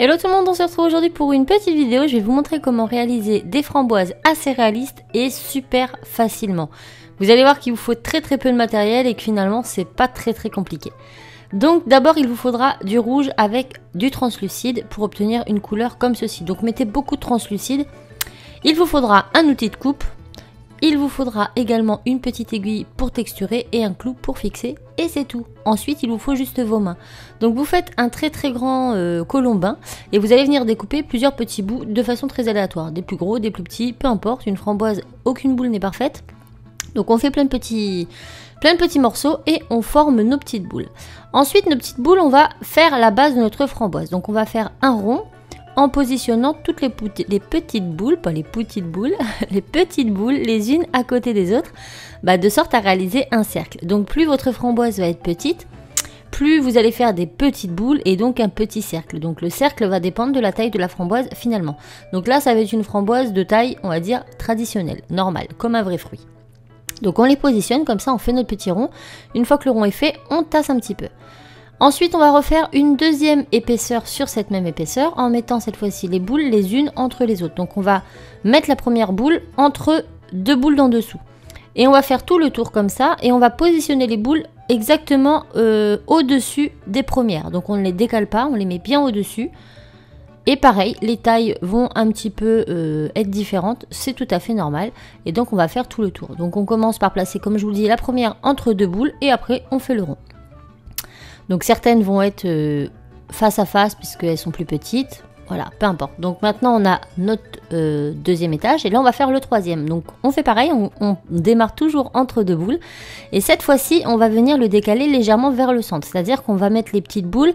Hello tout le monde, on se retrouve aujourd'hui pour une petite vidéo. Je vais vous montrer comment réaliser des framboises assez réalistes et super facilement. Vous allez voir qu'il vous faut très peu de matériel et que finalement c'est pas très compliqué. Donc d'abord il vous faudra du rouge avec du translucide pour obtenir une couleur comme ceci. Donc mettez beaucoup de translucide. Il vous faudra un outil de coupe. Il vous faudra également une petite aiguille pour texturer et un clou pour fixer et c'est tout. Ensuite il vous faut juste vos mains. Donc vous faites un très grand colombin et vous allez venir découper plusieurs petits bouts de façon très aléatoire. Des plus gros, des plus petits, peu importe. Une framboise, aucune boule n'est parfaite. Donc on fait plein de petits morceaux et on forme nos petites boules. Ensuite nos petites boules, on va faire la base de notre framboise. Donc on va faire un rond en positionnant toutes les petites boules, pas les petites boules, les petites boules les unes à côté des autres, de sorte à réaliser un cercle. Donc plus votre framboise va être petite, plus vous allez faire des petites boules et donc un petit cercle. Donc le cercle va dépendre de la taille de la framboise finalement. Donc là ça va être une framboise de taille, on va dire, traditionnelle, normale, comme un vrai fruit. Donc on les positionne comme ça, on fait notre petit rond. Une fois que le rond est fait, on tasse un petit peu. Ensuite, on va refaire une deuxième épaisseur sur cette même épaisseur en mettant cette fois-ci les boules les unes entre les autres. Donc on va mettre la première boule entre deux boules d'en dessous. Et on va faire tout le tour comme ça et on va positionner les boules exactement au-dessus des premières. Donc on ne les décale pas, on les met bien au-dessus. Et pareil, les tailles vont un petit peu être différentes, c'est tout à fait normal. Et donc on va faire tout le tour. Donc on commence par placer, comme je vous le dis, la première entre deux boules et après on fait le rond. Donc certaines vont être face à face puisqu'elles sont plus petites. Voilà, peu importe. Donc maintenant on a notre deuxième étage et là on va faire le troisième. Donc on fait pareil, on démarre toujours entre deux boules. Et cette fois-ci on va venir le décaler légèrement vers le centre. C'est-à-dire qu'on va mettre les petites boules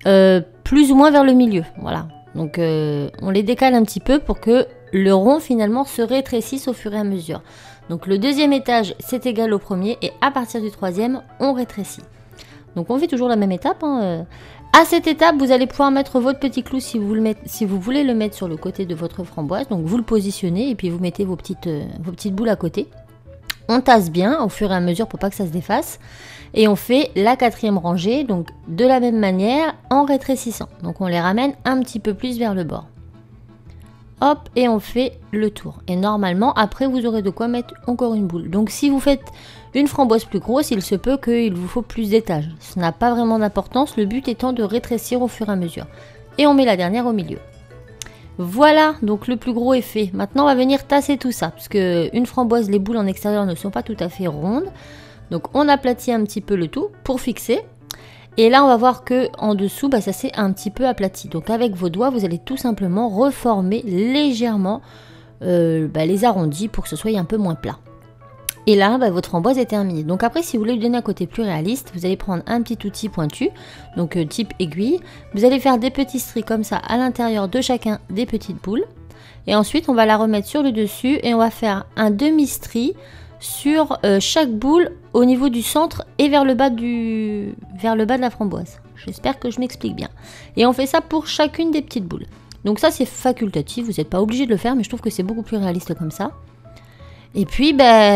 plus ou moins vers le milieu. Voilà. Donc on les décale un petit peu pour que le rond finalement se rétrécisse au fur et à mesure. Donc le deuxième étage c'est égal au premier et à partir du troisième on rétrécit. Donc on fait toujours la même étape. À cette étape, vous allez pouvoir mettre votre petit clou si vous voulez le mettre sur le côté de votre framboise. Donc vous le positionnez et puis vous mettez vos petites boules à côté. On tasse bien au fur et à mesure pour pas que ça se défasse. Et on fait la quatrième rangée, donc de la même manière en rétrécissant. Donc on les ramène un petit peu plus vers le bord. Hop, et on fait le tour. Et normalement, après, vous aurez de quoi mettre encore une boule. Donc si vous faites une framboise plus grosse, il se peut qu'il vous faut plus d'étages. Ça n'a pas vraiment d'importance, le but étant de rétrécir au fur et à mesure. Et on met la dernière au milieu. Voilà, donc le plus gros est fait. Maintenant, on va venir tasser tout ça, parce que une framboise, les boules en extérieur ne sont pas tout à fait rondes. Donc on aplatit un petit peu le tout pour fixer. Et là, on va voir que en dessous, ça s'est un petit peu aplati. Donc avec vos doigts, vous allez tout simplement reformer légèrement les arrondis pour que ce soit un peu moins plat. Et là, votre framboise est terminée. Donc après, si vous voulez lui donner un côté plus réaliste, vous allez prendre un petit outil pointu, donc type aiguille. Vous allez faire des petits stries comme ça à l'intérieur de chacun des petites boules. Et ensuite, on va la remettre sur le dessus et on va faire un demi-strie sur chaque boule au niveau du centre et vers le bas de la framboise. J'espère que je m'explique bien. Et on fait ça pour chacune des petites boules. Donc ça c'est facultatif, vous n'êtes pas obligé de le faire, mais je trouve que c'est beaucoup plus réaliste comme ça. Et puis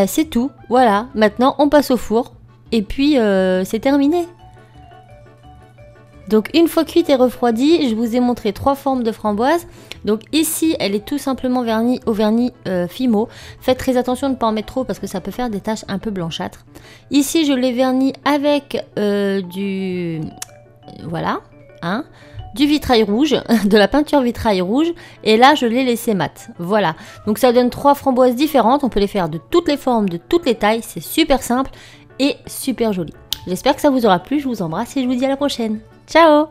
c'est tout, voilà. Maintenant on passe au four et puis c'est terminé. Donc une fois cuite et refroidie, je vous ai montré 3 formes de framboise. Donc ici, elle est tout simplement vernie au vernis Fimo. Faites très attention de ne pas en mettre trop parce que ça peut faire des taches un peu blanchâtres. Ici, je l'ai vernie avec du vitrail rouge, de la peinture vitrail rouge. Et là, je l'ai laissé mat. Voilà. Donc ça donne 3 framboises différentes. On peut les faire de toutes les formes, de toutes les tailles. C'est super simple et super joli. J'espère que ça vous aura plu. Je vous embrasse et je vous dis à la prochaine. Ciao!